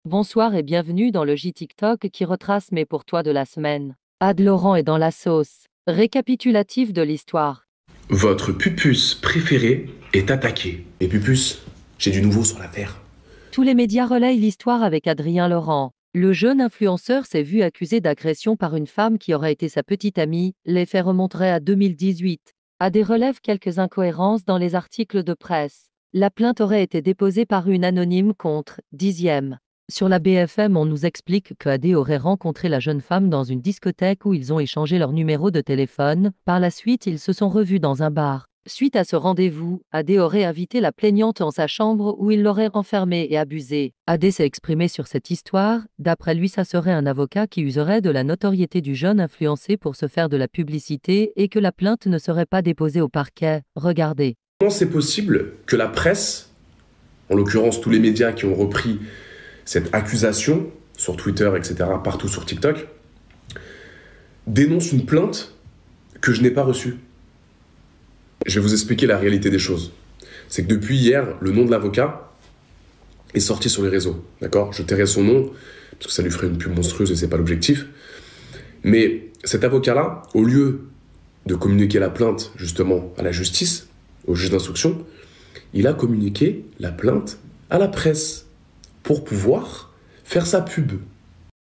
Bonsoir et bienvenue dans le J TikTok qui retrace mes pour toi de la semaine. Ad Laurent est dans la sauce. Récapitulatif de l'histoire. Votre pupus préféré est attaqué. Et pupus, j'ai du nouveau sur l'affaire. Tous les médias relayent l'histoire avec Adrien Laurent. Le jeune influenceur s'est vu accusé d'agression par une femme qui aurait été sa petite amie. Les faits remonteraient à 2018. AD relève quelques incohérences dans les articles de presse. La plainte aurait été déposée par une anonyme contre 10e. Sur la BFM, on nous explique que AD aurait rencontré la jeune femme dans une discothèque où ils ont échangé leur numéro de téléphone. Par la suite, ils se sont revus dans un bar. Suite à ce rendez-vous, AD aurait invité la plaignante en sa chambre où il l'aurait enfermée et abusée. AD s'est exprimé sur cette histoire. D'après lui, ça serait un avocat qui userait de la notoriété du jeune influencé pour se faire de la publicité et que la plainte ne serait pas déposée au parquet. Regardez. Comment c'est possible que la presse, en l'occurrence tous les médias qui ont repris cette accusation sur Twitter, etc., partout sur TikTok, dénonce une plainte que je n'ai pas reçue? Je vais vous expliquer la réalité des choses. C'est que depuis hier, le nom de l'avocat est sorti sur les réseaux. D'accord? Je tairai son nom, parce que ça lui ferait une pub monstrueuse et c'est pas l'objectif. Mais cet avocat-là, au lieu de communiquer la plainte justement à la justice, au juge d'instruction, il a communiqué la plainte à la presse pour pouvoir faire sa pub.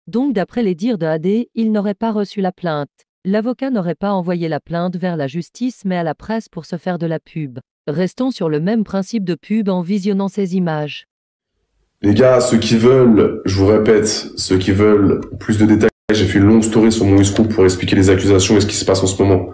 Donc d'après les dires de AD, il n'aurait pas reçu la plainte. L'avocat n'aurait pas envoyé la plainte vers la justice mais à la presse pour se faire de la pub. Restons sur le même principe de pub en visionnant ces images. Les gars, ceux qui veulent, je vous répète, ceux qui veulent plus de détails, j'ai fait une longue story sur mon Scoop pour expliquer les accusations et ce qui se passe en ce moment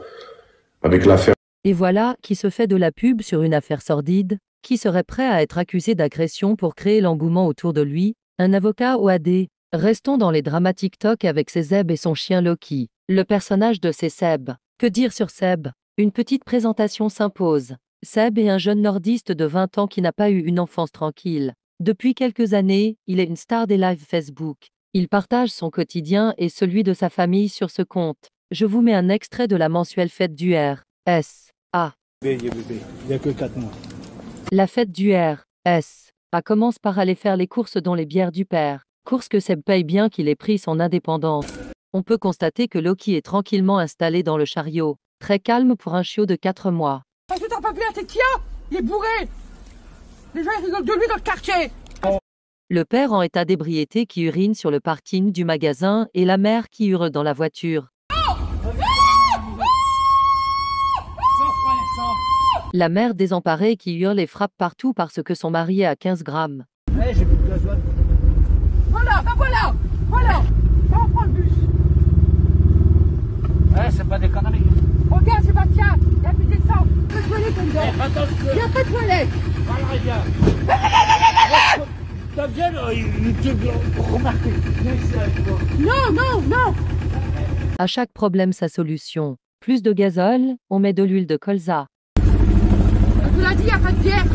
avec l'affaire. Et voilà qui se fait de la pub sur une affaire sordide, qui serait prêt à être accusé d'agression pour créer l'engouement autour de lui, un avocat ou AD. Restons dans les dramas TikTok avec Seb et son chien Loki. Le personnage de Seb. Que dire sur Seb? Une petite présentation s'impose. Seb est un jeune nordiste de 20 ans qui n'a pas eu une enfance tranquille. Depuis quelques années, il est une star des lives Facebook. Il partage son quotidien et celui de sa famille sur ce compte. Je vous mets un extrait de la mensuelle fête du R.S.A. Il n'y a que 4 mois. La fête du R.S.A. commence par aller faire les courses dont les bières du père. Course que Seb paye bien qu'il ait pris son indépendance. On peut constater que Loki est tranquillement installé dans le chariot, très calme pour un chiot de 4 mois. Parce que t'as pas vu la tête qu'il a? Il est bourré. Les gens ils rigolent de lui dans le quartier. Le père en état d'ébriété qui urine sur le parking du magasin et la mère qui hurle dans la voiture. La mère désemparée qui hurle et frappe partout parce que son mari est à 15 grammes. Ouais, j'ai plus de gasoil. Voilà, ben voilà, voilà. Ben on prend le bus. Ouais, c'est pas des conneries. Regarde Sébastien, il n'y a plus d'essence. Il n'y a pas de toilette dedans. Attends, Il n'y a pas de toilette. voilà, regarde. Ta gueule, il te remarque. Non, non, non. À chaque problème sa solution. Plus de gazole, on met de l'huile de colza. Je vous l'ai dit, il n'y a pas de bière.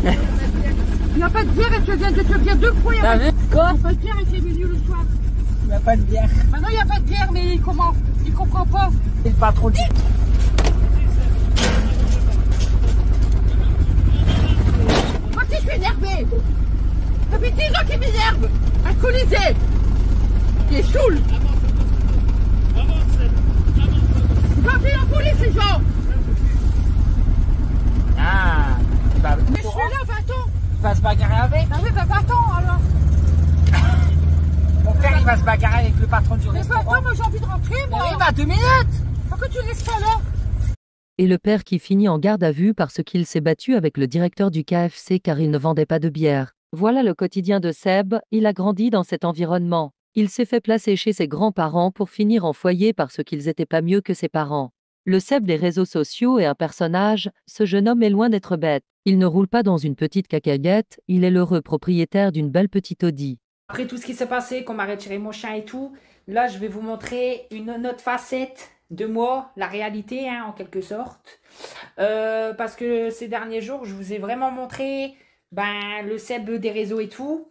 Il n'y a pas de bière et tu viens de te dire 2 fois. Il n'y a Quoi? pas de bière et tu es venu le soir. Il n'y a pas de bière. Maintenant il n'y a pas de bière, mais comment? Il comprend pas. C'est le patron de... Moi aussi je suis énervé. Ça fait 10 ans qu'il m'énerve. Alcoolisé. Il est saoul. Il va appeler la police ces gens. Ah, bah, Mais je suis là, 20 ans. il va se bagarrer avec. Ah oui, bah 20 ans alors. Mon père, il va se bagarrer avec le patron du Mais 20 restaurant. ans, moi j'ai envie de rentrer, Mais moi. oui, bah 2 minutes. Pourquoi tu le laisses pas là? Et le père qui finit en garde à vue parce qu'il s'est battu avec le directeur du KFC car il ne vendait pas de bière. Voilà le quotidien de Seb, il a grandi dans cet environnement. Il s'est fait placer chez ses grands-parents pour finir en foyer parce qu'ils étaient pas mieux que ses parents. Le Seb des réseaux sociaux est un personnage, ce jeune homme est loin d'être bête. Il ne roule pas dans une petite cacahuète, il est l'heureux propriétaire d'une belle petite Audi. Après tout ce qui s'est passé, qu'on m'a retiré mon chien et tout, là je vais vous montrer une autre facette de moi, la réalité hein, en quelque sorte. Parce que ces derniers jours, je vous ai vraiment montré le Seb des réseaux et tout.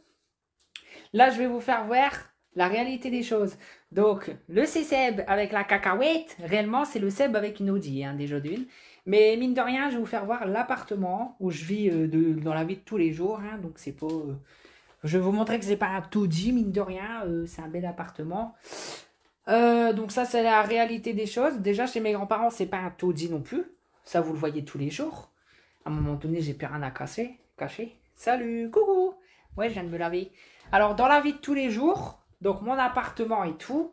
Là je vais vous faire voir la réalité des choses. Donc le Seb avec la cacahuète, réellement c'est le Seb avec une Audi hein, déjà d'une. Mais mine de rien, je vais vous faire voir l'appartement où je vis dans la vie de tous les jours. Hein, donc c'est pas. Je vais vous montrer que c'est pas un taudis, mine de rien. C'est un bel appartement. Donc ça, c'est la réalité des choses. Déjà, chez mes grands-parents, c'est pas un taudis non plus. Ça, vous le voyez tous les jours. À un moment donné, j'ai plus rien à cacher. Salut, coucou. Ouais, je viens de me laver. Alors, dans la vie de tous les jours, donc mon appartement et tout.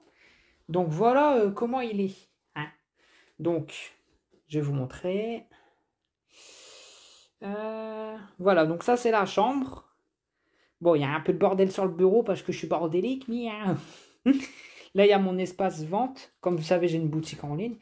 Donc voilà comment il est. Hein. Donc, je vais vous montrer. Voilà, donc ça, c'est la chambre. Bon, il y a un peu de bordel sur le bureau parce que je suis bordélique, mais... Hein. Là, il y a mon espace vente. Comme vous savez, j'ai une boutique en ligne.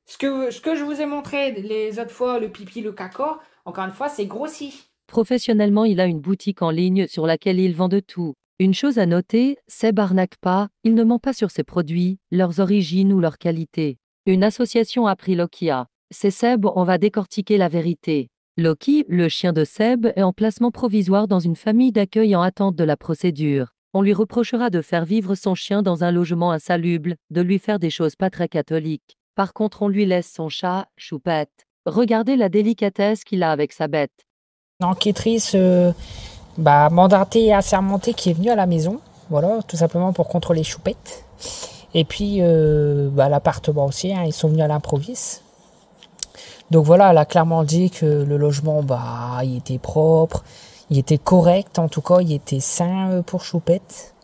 Ce que je vous ai montré les autres fois, le pipi, le caca, encore une fois, c'est grossi. Professionnellement, il a une boutique en ligne sur laquelle il vend de tout. Une chose à noter, Seb arnaque pas, il ne ment pas sur ses produits, leurs origines ou leur qualité. Une association a pris Lokia. C'est Seb, on va décortiquer la vérité. Loki, le chien de Seb, est en placement provisoire dans une famille d'accueil en attente de la procédure. On lui reprochera de faire vivre son chien dans un logement insalubre, de lui faire des choses pas très catholiques. Par contre, on lui laisse son chat, Choupette. Regardez la délicatesse qu'il a avec sa bête. Enquêtrice mandatée et assermentée qui est venue à la maison, voilà, tout simplement pour contrôler Choupette. Et puis l'appartement aussi, hein, ils sont venus à l'improviste. Donc voilà, elle a clairement dit que le logement, il était propre, il était correct, en tout cas, il était sain pour Choupette.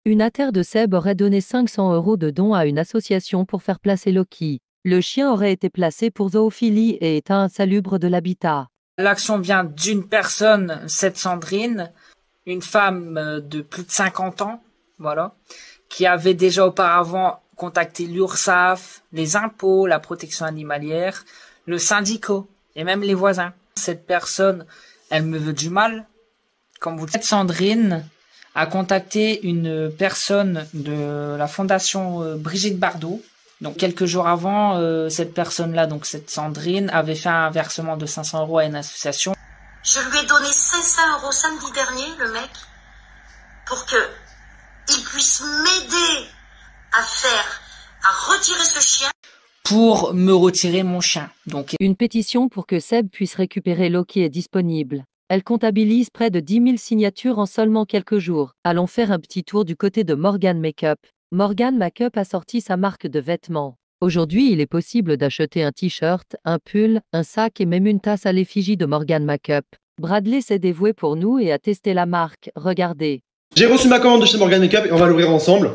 Une artère de Seb aurait donné 500 € de dons à une association pour faire placer Loki. Le chien aurait été placé pour zoophilie et état insalubre de l'habitat. L'action vient d'une personne, cette Sandrine, une femme de plus de 50 ans, voilà, qui avait déjà auparavant contacté l'URSSAF, les impôts, la protection animalière, le syndicat et même les voisins. Cette personne, elle me veut du mal. Comme vous le savez, Sandrine a contacté une personne de la fondation Brigitte Bardot. Donc quelques jours avant, cette personne-là, donc cette Sandrine, avait fait un versement de 500 € à une association. Je lui ai donné 500 € samedi dernier, le mec, pour que il puisse m'aider à retirer ce chien. Pour me retirer mon chien. Donc une pétition pour que Seb puisse récupérer Loki est disponible. Elle comptabilise près de 10 000 signatures en seulement quelques jours. Allons faire un petit tour du côté de Morgan Makeup. Morgan Makeup a sorti sa marque de vêtements. Aujourd'hui, il est possible d'acheter un t-shirt, un pull, un sac et même une tasse à l'effigie de Morgan Makeup. Bradley s'est dévoué pour nous et a testé la marque. Regardez. J'ai reçu ma commande de chez Morgan Makeup et on va l'ouvrir ensemble.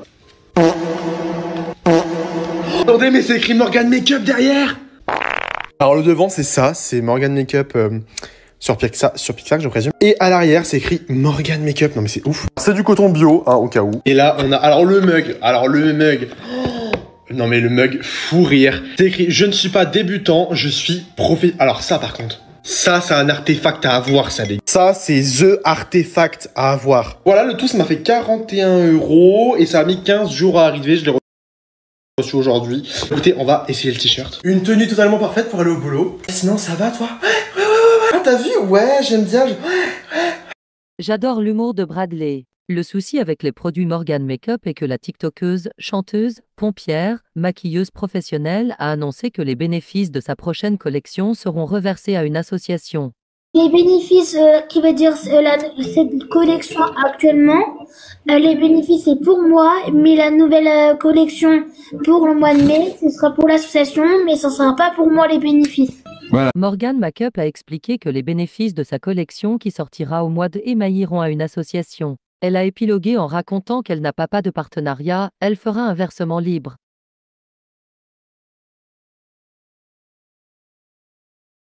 Attendez, mais c'est écrit Morgan Makeup derrière. Alors le devant, c'est ça, c'est Morgan Makeup sur Pixar, je présume. Et à l'arrière, c'est écrit Morgan Makeup. Non mais c'est ouf. C'est du coton bio, hein, au cas où. Et là, on a alors le mug. Non mais le mug, fou rire. C'est écrit, je ne suis pas débutant, je suis Alors ça par contre, ça c'est un artefact à avoir, ça les gars. Ça c'est the artefact à avoir. Voilà, le tout ça m'a fait 41 € et ça a mis 15 jours à arriver, je l'ai reçu aujourd'hui. Écoutez, on va essayer le t-shirt. Une tenue totalement parfaite pour aller au boulot. Sinon ça va toi? Ouais. Ah, t'as vu? Ouais, j'aime bien. J'adore l'humour de Bradley. Le souci avec les produits Morgan Makeup est que la tiktokeuse, chanteuse, pompière, maquilleuse professionnelle a annoncé que les bénéfices de sa prochaine collection seront reversés à une association. Les bénéfices, qui veut dire cette collection actuellement, les bénéfices c'est pour moi, mais la nouvelle collection pour le mois de mai, ce sera pour l'association, mais ce sera pas pour moi les bénéfices. Voilà. Morgan Makeup a expliqué que les bénéfices de sa collection qui sortira au mois de mai iront à une association. Elle a épilogué en racontant qu'elle n'a pas de partenariat, elle fera un versement libre.